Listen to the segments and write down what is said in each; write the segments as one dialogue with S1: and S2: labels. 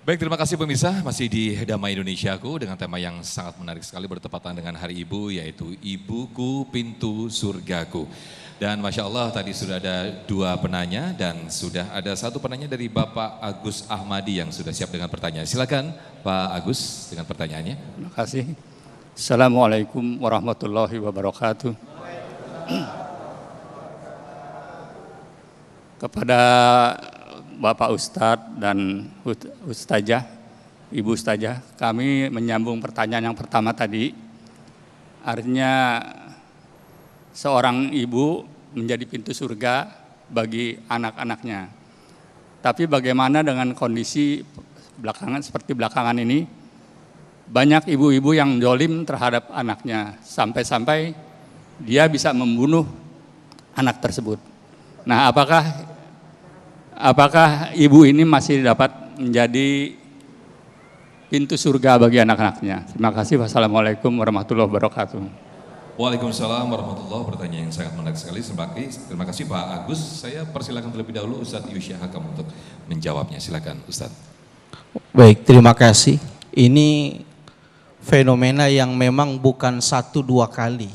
S1: Baik, terima kasih pemirsa, masih di Damai Indonesiaku dengan tema yang sangat menarik sekali bertepatan dengan Hari Ibu, yaitu Ibuku Pintu Surgaku. Dan Masya Allah tadi sudah ada 2 penanya dan sudah ada 1 penanya dari Bapak Agus Ahmadi yang sudah siap dengan pertanyaan. Silakan Pak Agus dengan pertanyaannya.
S2: Terima kasih. Assalamualaikum warahmatullahi wabarakatuh. Kepada Bapak Ustadz dan Ustazah, Ibu Ustazah, kami menyambung pertanyaan yang pertama tadi. Artinya seorang ibu menjadi pintu surga bagi anak-anaknya. Tapi bagaimana dengan kondisi seperti belakangan ini, banyak ibu-ibu yang zalim terhadap anaknya, sampai-sampai dia bisa membunuh anak tersebut. Nah, apakah ibu ini masih dapat menjadi pintu surga bagi anak-anaknya? Terima kasih. Wassalamualaikum warahmatullahi wabarakatuh.
S1: Waalaikumsalam warahmatullahi wabarakatuh. Pertanyaan yang sangat menarik sekali. Terima kasih Pak Agus. Saya persilakan terlebih dahulu Ustadz Yusya Hakam untuk menjawabnya. Silakan Ustadz.
S3: Baik, terima kasih. Ini fenomena yang memang bukan 1-2 kali.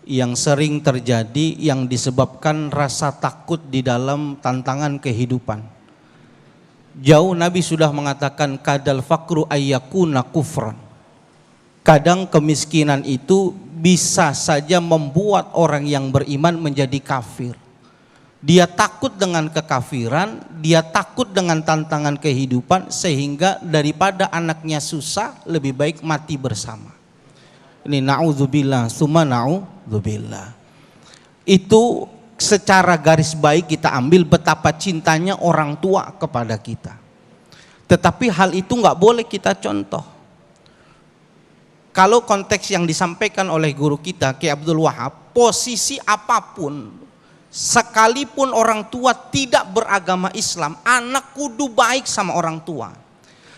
S3: Yang sering terjadi yang disebabkan rasa takut di dalam tantangan kehidupan. Jauh Nabi sudah mengatakan kadal fakru ayyakuna kufran. Kadang kemiskinan itu bisa saja membuat orang yang beriman menjadi kafir. Dia takut dengan kekafiran, dia takut dengan tantangan kehidupan, sehingga daripada anaknya susah lebih baik mati bersama. Ini na'udzubillah, summa na'udzubillah. Itu secara garis baik kita ambil betapa cintanya orang tua kepada kita. Tetapi hal itu nggak boleh kita contoh. Kalau konteks yang disampaikan oleh guru kita, Ki Abdul Wahab, posisi apapun, sekalipun orang tua tidak beragama Islam, anak kudu baik sama orang tua.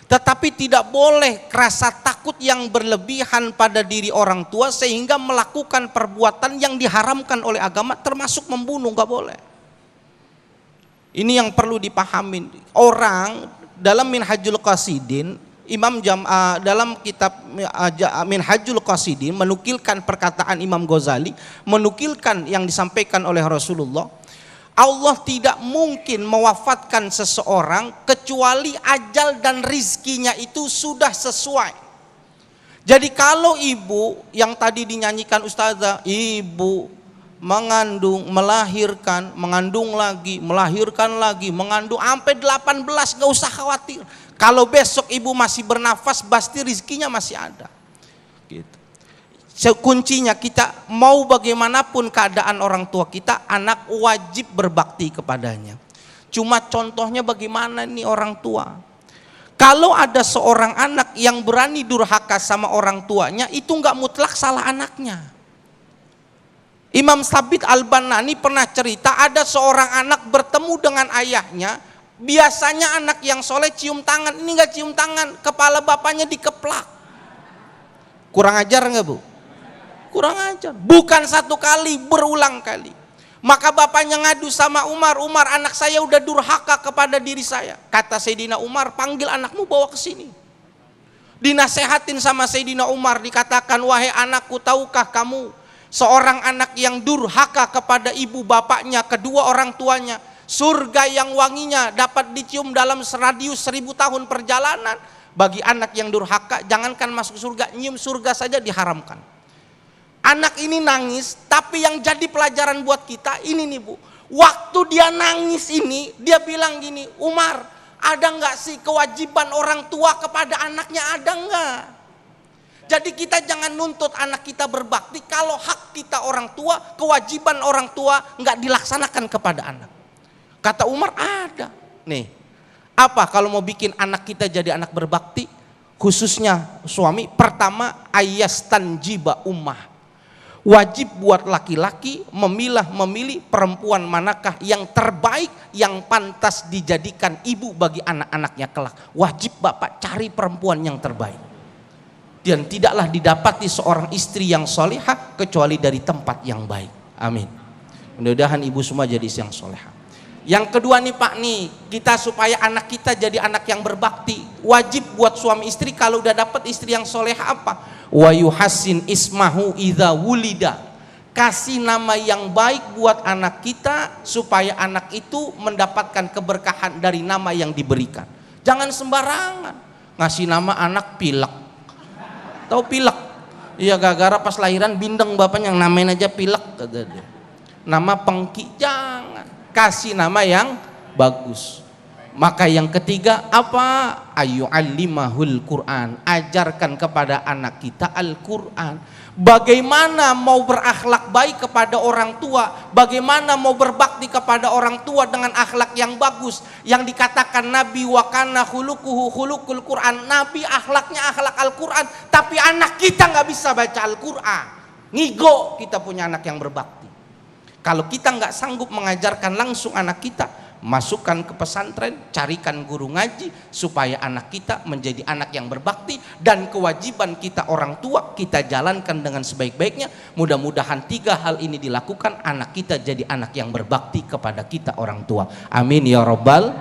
S3: Tetapi tidak boleh rasa takut yang berlebihan pada diri orang tua sehingga melakukan perbuatan yang diharamkan oleh agama, termasuk membunuh, nggak boleh. Ini yang perlu dipahami. Orang dalam Minhajul Qasidin, dalam kitab Minhajul Qasidin menukilkan perkataan Imam Ghazali, menukilkan yang disampaikan oleh Rasulullah. Allah tidak mungkin mewafatkan seseorang kecuali ajal dan rizkinya itu sudah sesuai. Jadi kalau ibu yang tadi dinyanyikan Ustazah, ibu mengandung, melahirkan, mengandung lagi, melahirkan lagi, mengandung sampai 18, gak usah khawatir. Kalau besok ibu masih bernafas, pasti rizkinya masih ada. Gitu. Kuncinya kita mau bagaimanapun keadaan orang tua kita, anak wajib berbakti kepadanya. Cuma contohnya bagaimana nih orang tua. Kalau ada seorang anak yang berani durhaka sama orang tuanya, itu nggak mutlak salah anaknya. Imam Sabit Al-Banani pernah cerita ada seorang anak bertemu dengan ayahnya. Biasanya anak yang soleh cium tangan, ini nggak cium tangan, kepala bapaknya dikeplak. Kurang ajar nggak bu? Kurang ajar. Bukan 1 kali, berulang kali. Maka bapaknya ngadu sama Umar, Umar anak saya udah durhaka kepada diri saya. Kata Sayyidina Umar, panggil anakmu bawa ke sini. Dinasehatin sama Sayyidina Umar, dikatakan, wahai anakku, tahukah kamu seorang anak yang durhaka kepada ibu bapaknya, kedua orang tuanya, surga yang wanginya dapat dicium dalam radius 1000 tahun perjalanan. Bagi anak yang durhaka, jangankan masuk surga, nyium surga saja diharamkan. Anak ini nangis, tapi yang jadi pelajaran buat kita ini nih bu. Waktu dia nangis ini, dia bilang gini, Umar, ada nggak sih kewajiban orang tua kepada anaknya, ada nggak? Jadi kita jangan nuntut anak kita berbakti kalau hak kita orang tua, kewajiban orang tua nggak dilaksanakan kepada anak. Kata Umar, ada. Nih, apa kalau mau bikin anak kita jadi anak berbakti? Khususnya suami, pertama ayastanjiba ummah. Wajib buat laki-laki memilih perempuan manakah yang terbaik, yang pantas dijadikan ibu bagi anak-anaknya kelak. Wajib bapak cari perempuan yang terbaik. Dan tidaklah didapati seorang istri yang solehah kecuali dari tempat yang baik. Amin. Mudah-mudahan ibu semua jadi yang solehah. Yang kedua nih Pak nih, kita supaya anak kita jadi anak yang berbakti, wajib buat suami istri kalau udah dapat istri yang soleha apa? Wa yuhassin ismahu idza wulida. Kasih nama yang baik buat anak kita supaya anak itu mendapatkan keberkahan dari nama yang diberikan. Jangan sembarangan ngasih nama anak Pilek. Tahu Pilek? Iya, gara-gara pas lahiran bindeng bapaknya yang namain aja Pilek kata dia. Nama Pengki, jangan. Kasih nama yang bagus. Maka yang ketiga apa? Ayu alimahul Quran. Ajarkan kepada anak kita Al-Quran. Bagaimana mau berakhlak baik kepada orang tua, bagaimana mau berbakti kepada orang tua dengan akhlak yang bagus. Yang dikatakan Nabi wa kana khuluquhu khuluqul Quran. Nabi akhlaknya akhlak Al-Quran, tapi anak kita nggak bisa baca Al-Quran. Ngigo kita punya anak yang berbakti. Kalau kita nggak sanggup mengajarkan langsung anak kita, masukkan ke pesantren, carikan guru ngaji supaya anak kita menjadi anak yang berbakti, dan kewajiban kita orang tua kita jalankan dengan sebaik-baiknya. Mudah-mudahan 3 hal ini dilakukan, anak kita jadi anak yang berbakti kepada kita orang tua. Amin ya rabbal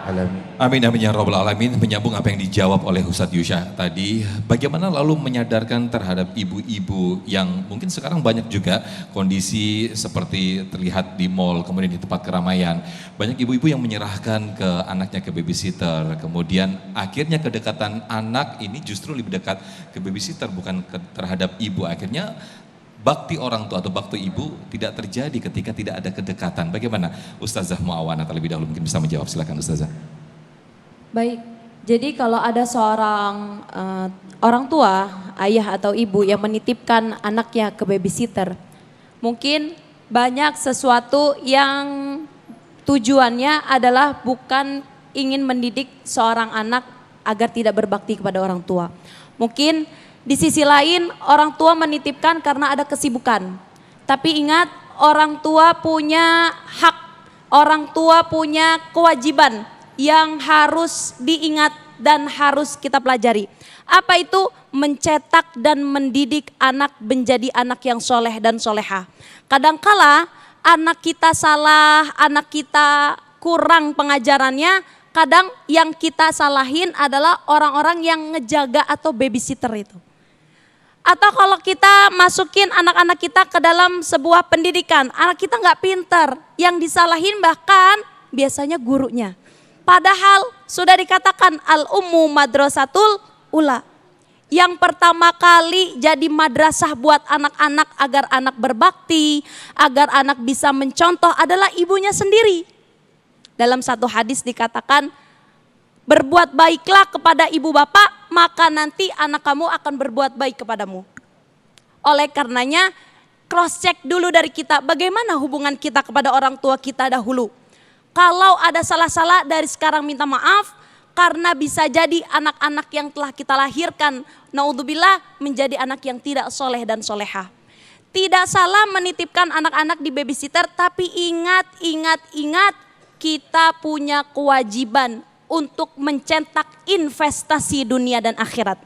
S3: alamin.
S1: Amin amin ya rabbal alamin. Menyambung apa yang dijawab oleh Ustadz Yusha tadi, bagaimana lalu menyadarkan terhadap ibu-ibu yang mungkin sekarang banyak juga kondisi seperti terlihat di mall, kemudian di tempat keramaian, banyak ibu-ibu yang menyerahkan ke anaknya ke babysitter, kemudian akhirnya kedekatan anak ini justru lebih dekat ke babysitter bukan terhadap ibu. Akhirnya bakti orang tua atau bakti ibu tidak terjadi ketika tidak ada kedekatan. Bagaimana Ustazah Muawana terlebih dahulu mungkin bisa menjawab, silakan Ustazah.
S4: Baik, jadi kalau ada seorang orang tua, ayah atau ibu yang menitipkan anaknya ke babysitter, mungkin banyak sesuatu yang tujuannya adalah bukan ingin mendidik seorang anak agar tidak berbakti kepada orang tua. Mungkin di sisi lain orang tua menitipkan karena ada kesibukan. Tapi ingat, orang tua punya hak, orang tua punya kewajiban yang harus diingat dan harus kita pelajari. Apa itu? Mencetak dan mendidik anak menjadi anak yang soleh dan soleha. Kadangkala anak kita salah, anak kita kurang pengajarannya, kadang yang kita salahin adalah orang-orang yang ngejaga atau babysitter itu. Atau kalau kita masukin anak-anak kita ke dalam sebuah pendidikan, anak kita nggak pinter, yang disalahin bahkan biasanya gurunya. Padahal sudah dikatakan al-ummu madrasatul ula. Yang pertama kali jadi madrasah buat anak-anak agar anak berbakti, agar anak bisa mencontoh adalah ibunya sendiri. Dalam satu hadis dikatakan, berbuat baiklah kepada ibu bapak, maka nanti anak kamu akan berbuat baik kepadamu. Oleh karenanya, cross check dulu dari kita, bagaimana hubungan kita kepada orang tua kita dahulu. Kalau ada salah-salah dari sekarang minta maaf, karena bisa jadi anak-anak yang telah kita lahirkan, naudzubillah, menjadi anak yang tidak soleh dan soleha. Tidak salah menitipkan anak-anak di babysitter, tapi ingat, kita punya kewajiban untuk mencetak investasi dunia dan akhirat.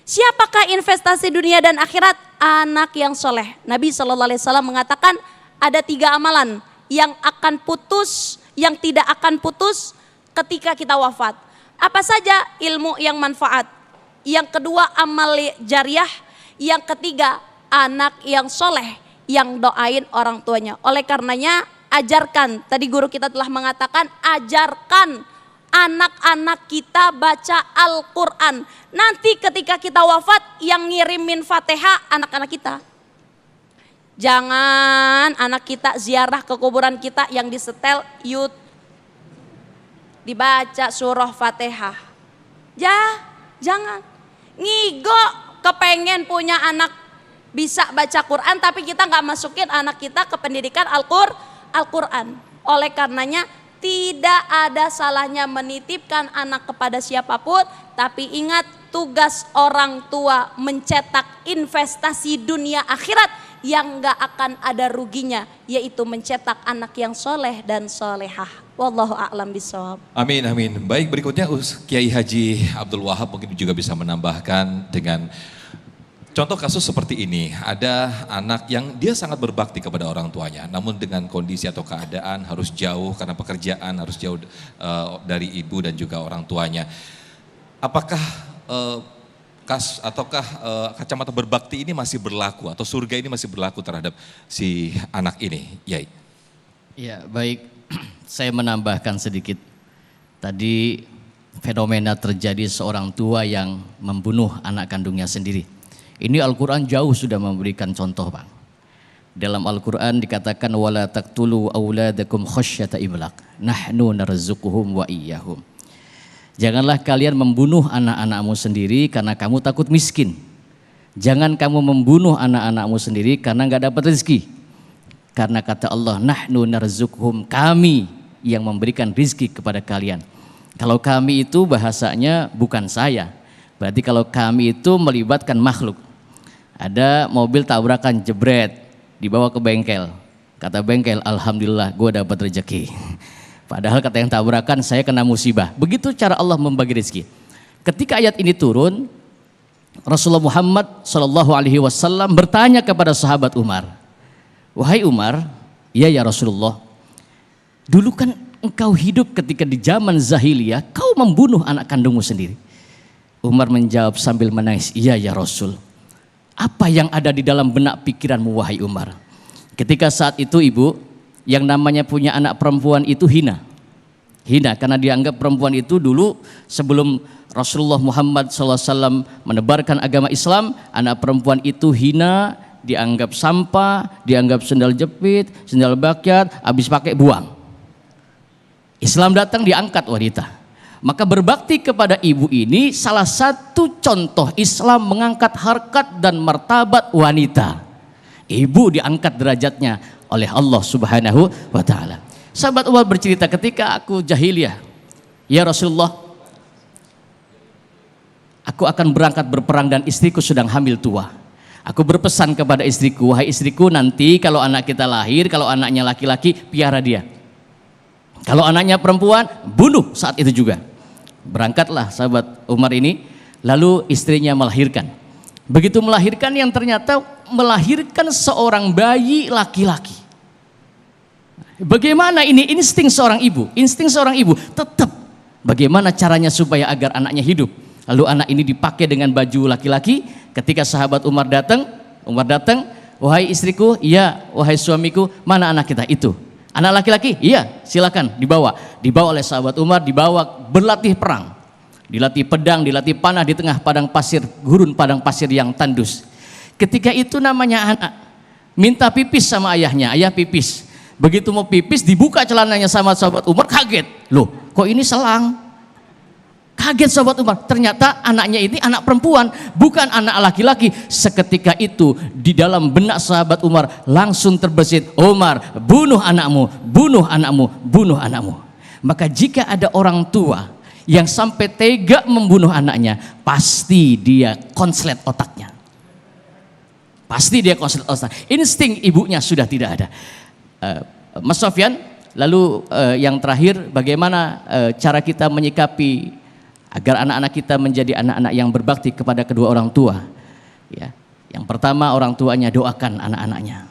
S4: Siapakah investasi dunia dan akhirat? Anak yang soleh. Nabi SAW mengatakan ada 3 amalan yang akan putus, yang tidak akan putus ketika kita wafat. Apa saja? Ilmu yang manfaat. Yang kedua amal jariah. Yang ketiga anak yang soleh yang doain orang tuanya. Oleh karenanya ajarkan, tadi guru kita telah mengatakan, ajarkan anak-anak kita baca Al-Quran. Nanti ketika kita wafat yang ngirimin Fatihah anak-anak kita. Jangan anak kita ziarah ke kuburan kita yang disetel yud, dibaca surah Fatihah. Jangan. Ngigo kepengen punya anak bisa baca Quran tapi kita nggak masukin anak kita ke pendidikan Al-Quran. Oleh karenanya tidak ada salahnya menitipkan anak kepada siapapun, tapi ingat tugas orang tua mencetak investasi dunia akhirat yang gak akan ada ruginya, yaitu mencetak anak yang soleh dan solehah. Wallahu a'lam bishawab.
S1: Amin amin. Baik, berikutnya Kiai Haji Abdul Wahab mungkin juga bisa menambahkan dengan contoh kasus seperti ini, ada anak yang dia sangat berbakti kepada orang tuanya, namun dengan kondisi atau keadaan harus jauh karena pekerjaan, harus jauh dari ibu dan juga orang tuanya. Apakah kacamata berbakti ini masih berlaku atau surga ini masih berlaku terhadap si anak ini, Yai?
S5: Ya, baik. Saya menambahkan sedikit. Tadi fenomena terjadi seorang tua yang membunuh anak kandungnya sendiri. Ini Al-Quran jauh sudah memberikan contoh, Bang. Dalam Al-Quran dikatakan wala taqtulu auladakum khasyata imlaq nahnu narzuquhum wa iyyahum. Janganlah kalian membunuh anak-anakmu sendiri karena kamu takut miskin. Jangan kamu membunuh anak-anakmu sendiri karena enggak dapat rezeki. Karena kata Allah, nahnu narzuquhum, kami yang memberikan rezeki kepada kalian. Kalau kami itu bahasanya bukan saya. Berarti kalau kami itu melibatkan makhluk. Ada mobil tabrakan jebret, dibawa ke bengkel. Kata bengkel, alhamdulillah gue dapat rezeki. Padahal kata yang tabrakan, saya kena musibah. Begitu cara Allah membagi rezeki. Ketika ayat ini turun, Rasulullah Muhammad SAW bertanya kepada sahabat Umar, wahai Umar, ya Rasulullah, dulu kan engkau hidup ketika di zaman zahiliyah, kau membunuh anak kandungmu sendiri. Umar menjawab sambil menangis, iya ya Rasul. Apa yang ada di dalam benak pikiranmu wahai Umar? Ketika saat itu ibu, yang namanya punya anak perempuan itu hina. Hina karena dianggap perempuan itu dulu sebelum Rasulullah Muhammad SAW menebarkan agama Islam, anak perempuan itu hina, dianggap sampah, dianggap sendal jepit, sendal bakyat, habis pakai buang. Islam datang diangkat wanita. Maka berbakti kepada ibu ini salah satu contoh Islam mengangkat harkat dan martabat wanita. Ibu diangkat derajatnya oleh Allah Subhanahu wa taala. Sahabat Umar bercerita, ketika aku jahiliyah, ya Rasulullah, aku akan berangkat berperang dan istriku sedang hamil tua. Aku berpesan kepada istriku, wahai istriku, nanti kalau anak kita lahir, kalau anaknya laki-laki, piara dia. Kalau anaknya perempuan, bunuh saat itu juga. Berangkatlah sahabat Umar ini, lalu istrinya melahirkan. Begitu melahirkan, yang ternyata melahirkan seorang bayi laki-laki. Bagaimana ini insting seorang ibu? Insting seorang ibu tetap bagaimana caranya supaya agar anaknya hidup. Lalu anak ini dipakai dengan baju laki-laki. Ketika sahabat Umar datang, wahai istriku, iya, wahai suamiku, mana anak kita itu? Anak laki-laki? Iya, silakan dibawa. Dibawa oleh sahabat Umar, dibawa berlatih perang. Dilatih pedang, dilatih panah di tengah padang pasir, gurun padang pasir yang tandus. Ketika itu namanya anak minta pipis sama ayahnya, ayah pipis. Begitu mau pipis, dibuka celananya sama sahabat Umar, kaget. Loh, kok ini selang? Kaget sahabat Umar, ternyata anaknya ini anak perempuan, bukan anak laki-laki. Seketika itu di dalam benak sahabat Umar langsung terbersit, Umar, bunuh anakmu, bunuh anakmu, bunuh anakmu. Maka jika ada orang tua yang sampai tega membunuh anaknya, pasti dia konslet otaknya. Pasti dia konslet otak. Insting ibunya sudah tidak ada. Mas Sofyan, lalu yang terakhir, bagaimana cara kita menyikapi agar anak-anak kita menjadi anak-anak yang berbakti kepada kedua orang tua? Ya, yang pertama, orang tuanya doakan anak-anaknya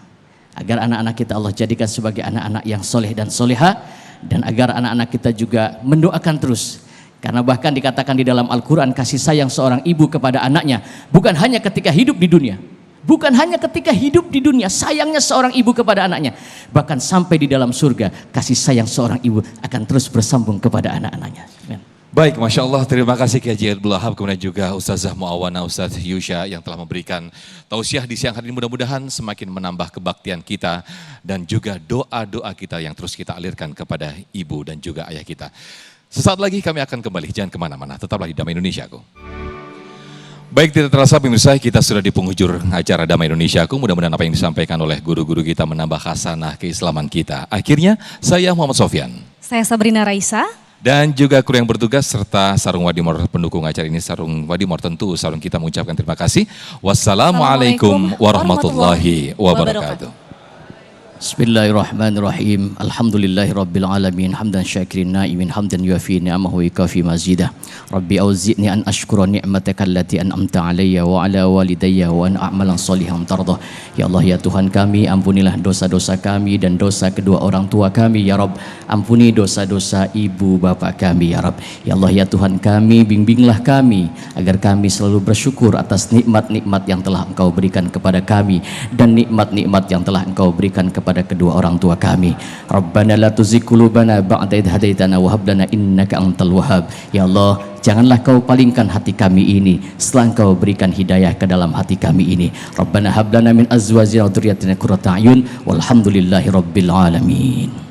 S5: agar anak-anak kita Allah jadikan sebagai anak-anak yang soleh dan soleha, dan agar anak-anak kita juga mendoakan terus. Karena bahkan dikatakan di dalam Al-Quran, kasih sayang seorang ibu kepada anaknya bukan hanya ketika hidup di dunia, bukan hanya ketika hidup di dunia sayangnya seorang ibu kepada anaknya, bahkan sampai di dalam surga kasih sayang seorang ibu akan terus bersambung kepada anak-anaknya. Amin.
S1: Baik, Masya Allah, terima kasih Kiai Haji Abdul Wahab, kemudian juga Ustazah Muawana, Ustaz Yusya yang telah memberikan tausiah di siang hari ini. Mudah-mudahan semakin menambah kebaktian kita dan juga doa-doa kita yang terus kita alirkan kepada ibu dan juga ayah kita. Sesaat lagi kami akan kembali, jangan kemana-mana, tetaplah di Damai Indonesiaku. Baik, tidak terasa pemirsa, kita sudah di penghujur acara Damai Indonesiaku. Mudah-mudahan apa yang disampaikan oleh guru-guru kita menambah khasanah keislaman kita. Akhirnya, saya Muhammad Sofyan.
S6: Saya Sabrina Raisa.
S1: Dan juga kru yang bertugas serta Sarung Wadimor pendukung acara ini. Sarung Wadimor tentu Sarung kita mengucapkan terima kasih. Wassalamualaikum warahmatullahi wabarakatuh.
S5: Bismillahirrahmanirrahim. Alhamdulillahirabbil alamin. Hamdan syakirin na'imin hamdan yuafi ni'amahu wa yukafi mazidah. Rabbi auzi'ni an ashkura ni'mataka allati an'amta alayya wa ala walidayya wa an a'malan shalihan tardah. Ya Allah ya Tuhan kami, ampunilah dosa-dosa kami dan dosa kedua orang tua kami ya Rabb. Ampuni dosa-dosa ibu bapak kami ya Rabb. Ya Allah ya Tuhan kami, bimbinglah kami agar kami selalu bersyukur atas nikmat-nikmat yang telah Engkau berikan kepada kami dan nikmat-nikmat yang telah Engkau berikan kepada kedua orang tua kami. Rabbana la tuzigh qulubana ba'da idh hadaitana wa hab lana innaka antal wahhab. Ya Allah, janganlah Kau palingkan hati kami ini setelah Engkau berikan hidayah ke dalam hati kami ini. Rabbana hab lana min azwajina wa dzurriyyatina qurrata a'yun walhamdulillahi rabbil alamin.